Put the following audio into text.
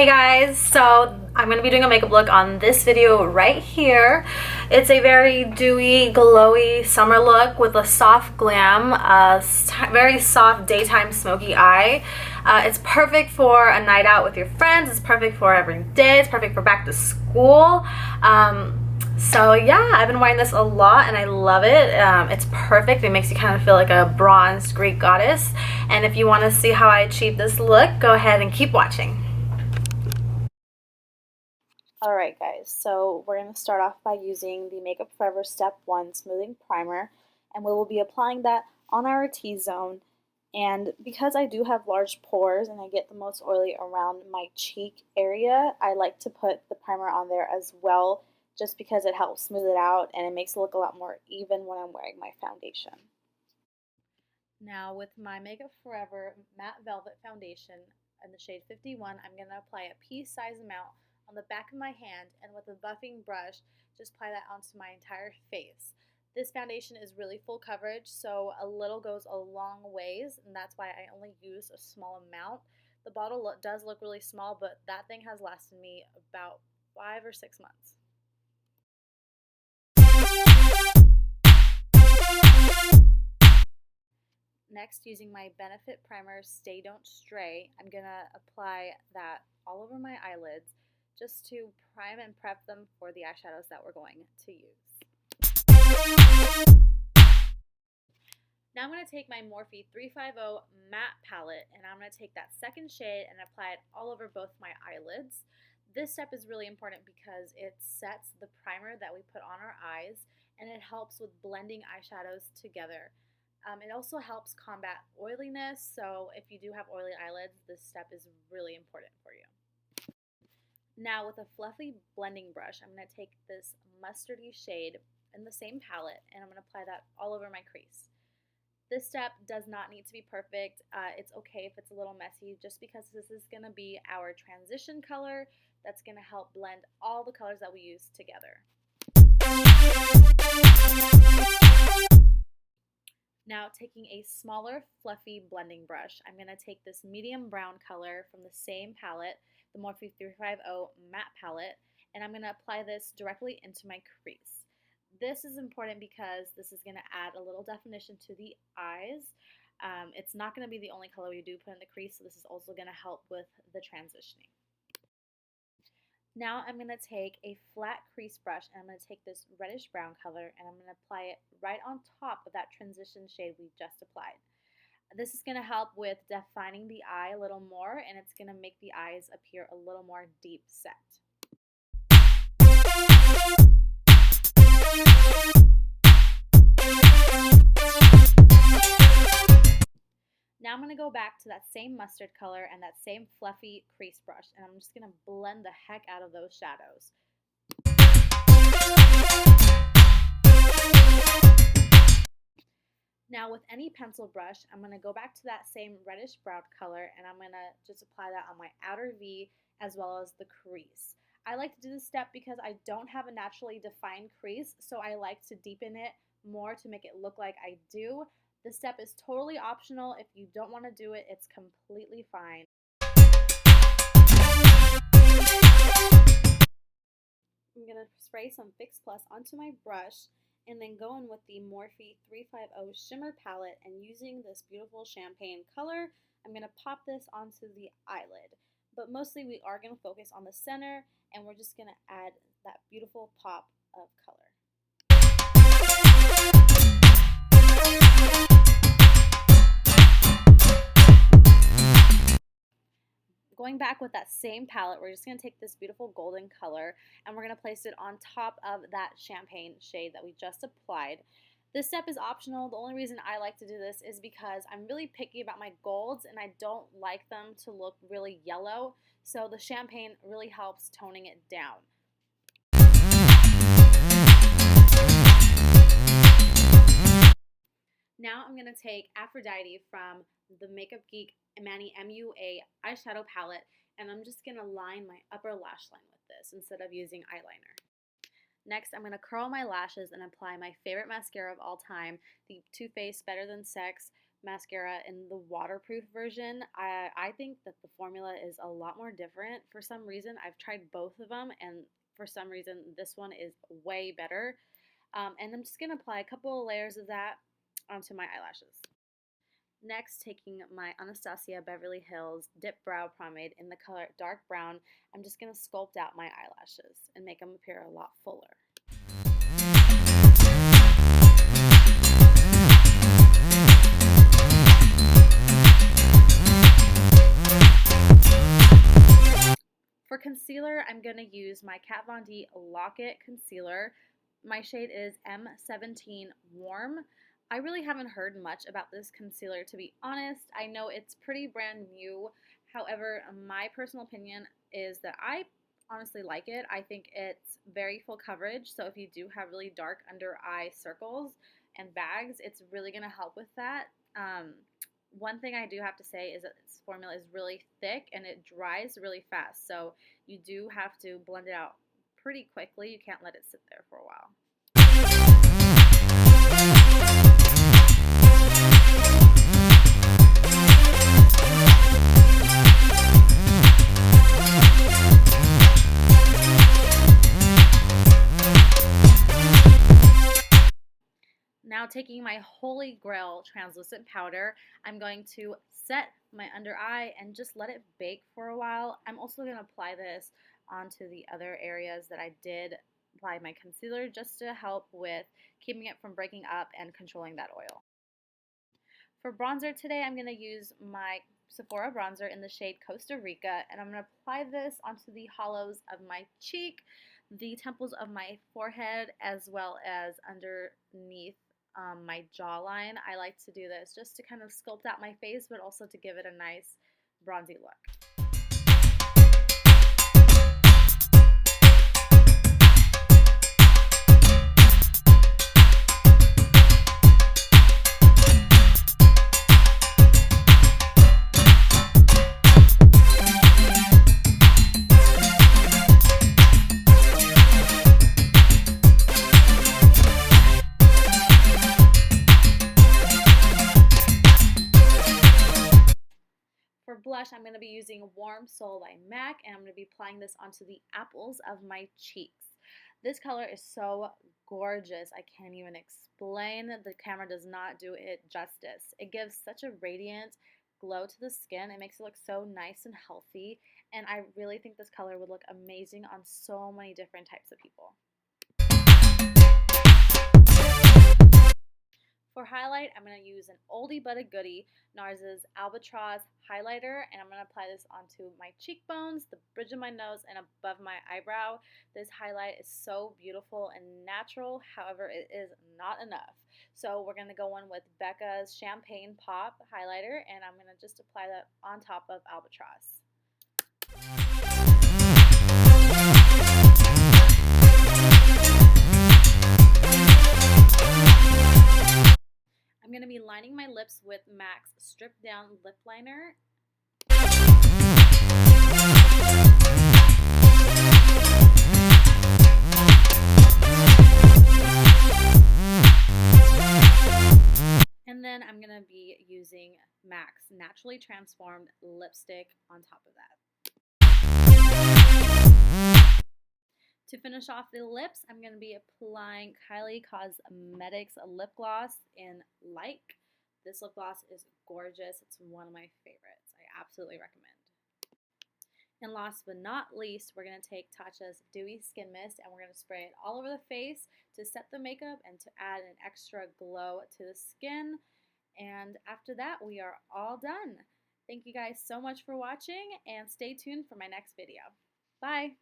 Hey guys, so I'm going to be doing a makeup look on this video right here. It's a very dewy, glowy summer look with a soft glam, very soft daytime smoky eye. It's perfect for a night out with your friends. It's perfect for every day. It's perfect for back to school. So yeah, I've been wearing this a lot and I love it. It's perfect. It makes you kind of feel like a bronzed Greek goddess. And if you want to see how I achieve this look, go ahead and keep watching. Alright guys, so we're going to start off by using the Makeup Forever Step 1 Smoothing Primer, and we will be applying that on our T-zone. And because I do have large pores and I get the most oily around my cheek area, I like to put the primer on there as well, just because it helps smooth it out and it makes it look a lot more even when I'm wearing my foundation. Now with my Makeup Forever Matte Velvet Foundation in the shade 51, I'm going to apply a pea-sized amount on the back of my hand, and with a buffing brush, just apply that onto my entire face. This foundation is really full coverage, so a little goes a long ways, and that's why I only use a small amount. The bottle does look really small, but that thing has lasted me about 5 or 6 months. Next, using my Benefit Primer Stay Don't Stray, I'm going to apply that all over my eyelids, just to prime and prep them for the eyeshadows that we're going to use. Now I'm going to take my Morphe 350 Matte Palette, and I'm going to take that second shade and apply it all over both my eyelids. This step is really important because it sets the primer that we put on our eyes, and it helps with blending eyeshadows together. It also helps combat oiliness, so if you do have oily eyelids, this step is really important for you. Now with a fluffy blending brush, I'm going to take this mustardy shade in the same palette and I'm going to apply that all over my crease. This step does not need to be perfect. It's okay if it's a little messy, just because this is going to be our transition color that's going to help blend all the colors that we use together. Now taking a smaller fluffy blending brush, I'm going to take this medium brown color from the same palette, the Morphe 350 Matte Palette, and I'm going to apply this directly into my crease. This is important because this is going to add a little definition to the eyes. It's not going to be the only color we do put in the crease, so this is also going to help with the transitioning. Now I'm going to take a flat crease brush and I'm going to take this reddish brown color and I'm going to apply it right on top of that transition shade we just applied. This is going to help with defining the eye a little more, and it's going to make the eyes appear a little more deep set. Now I'm going to go back to that same mustard color and that same fluffy crease brush, and I'm just going to blend the heck out of those shadows. Now with any pencil brush, I'm going to go back to that same reddish brown color and I'm going to just apply that on my outer V as well as the crease. I like to do this step because I don't have a naturally defined crease, so I like to deepen it more to make it look like I do. This step is totally optional. If you don't want to do it, it's completely fine. I'm going to spray some Fix Plus onto my brush and then go in with the Morphe 350 Shimmer palette, and using this beautiful champagne color, I'm going to pop this onto the eyelid. But mostly we are going to focus on the center, and we're just going to add that beautiful pop of color. Going back with that same palette, we're just going to take this beautiful golden color and we're going to place it on top of that champagne shade that we just applied. This step is optional. The only reason I like to do this is because I'm really picky about my golds and I don't like them to look really yellow, so the champagne really helps toning it down. Now I'm going to take Aphrodite from the Makeup Geek MannyMUA eyeshadow palette, and I'm just going to line my upper lash line with this instead of using eyeliner. Next, I'm going to curl my lashes and apply my favorite mascara of all time, the Too Faced Better Than Sex mascara in the waterproof version. I think that the formula is a lot more different. For some reason, I've tried both of them, and for some reason, this one is way better. And I'm just going to apply a couple of layers of that onto my eyelashes. Next, taking my Anastasia Beverly Hills Dipbrow Pomade in the color dark brown, I'm just going to sculpt out my eyelashes and make them appear a lot fuller. For concealer, I'm going to use my Kat Von D Lock-It Concealer. My shade is M17 Warm. I really haven't heard much about this concealer, to be honest. I know it's pretty brand new. However, my personal opinion is that I honestly like it. I think it's very full coverage, so if you do have really dark under eye circles and bags, it's really going to help with that. One thing I do have to say is that this formula is really thick and it dries really fast, so you do have to blend it out pretty quickly. You can't let it sit there for a while. Now taking my Holy Grail translucent powder, I'm going to set my under eye and just let it bake for a while. I'm also going to apply this onto the other areas that I did apply my concealer, just to help with keeping it from breaking up and controlling that oil. For bronzer today, I'm going to use my Sephora bronzer in the shade Costa Rica, and I'm going to apply this onto the hollows of my cheek, the temples of my forehead, as well as underneath my jawline. I like to do this just to kind of sculpt out my face, but also to give it a nice bronzy look. For blush, I'm going to be using Warm Soul by MAC, and I'm going to be applying this onto the apples of my cheeks. This color is so gorgeous. I can't even explain. The camera does not do it justice. It gives such a radiant glow to the skin. It makes it look so nice and healthy, and I really think this color would look amazing on so many different types of people. For highlight, I'm going to use an oldie but a goodie, Nars Albatross highlighter, and I'm going to apply this onto my cheekbones, the bridge of my nose, and above my eyebrow. This highlight is so beautiful and natural, however, it is not enough. So we're going to go in with Becca's Champagne Pop highlighter, and I'm going to just apply that on top of Albatross. I'm going to be lining my lips with MAC's Stripped Down Lip Liner. And then I'm going to be using MAC's Naturally Transformed Lipstick on top of that. To finish off the lips, I'm going to be applying Kylie Cosmetics lip gloss in Like. This lip gloss is gorgeous. It's one of my favorites. I absolutely recommend. And last but not least, we're going to take Tatcha's Dewy Skin Mist, and we're going to spray it all over the face to set the makeup and to add an extra glow to the skin. And after that, we are all done. Thank you guys so much for watching, and stay tuned for my next video. Bye!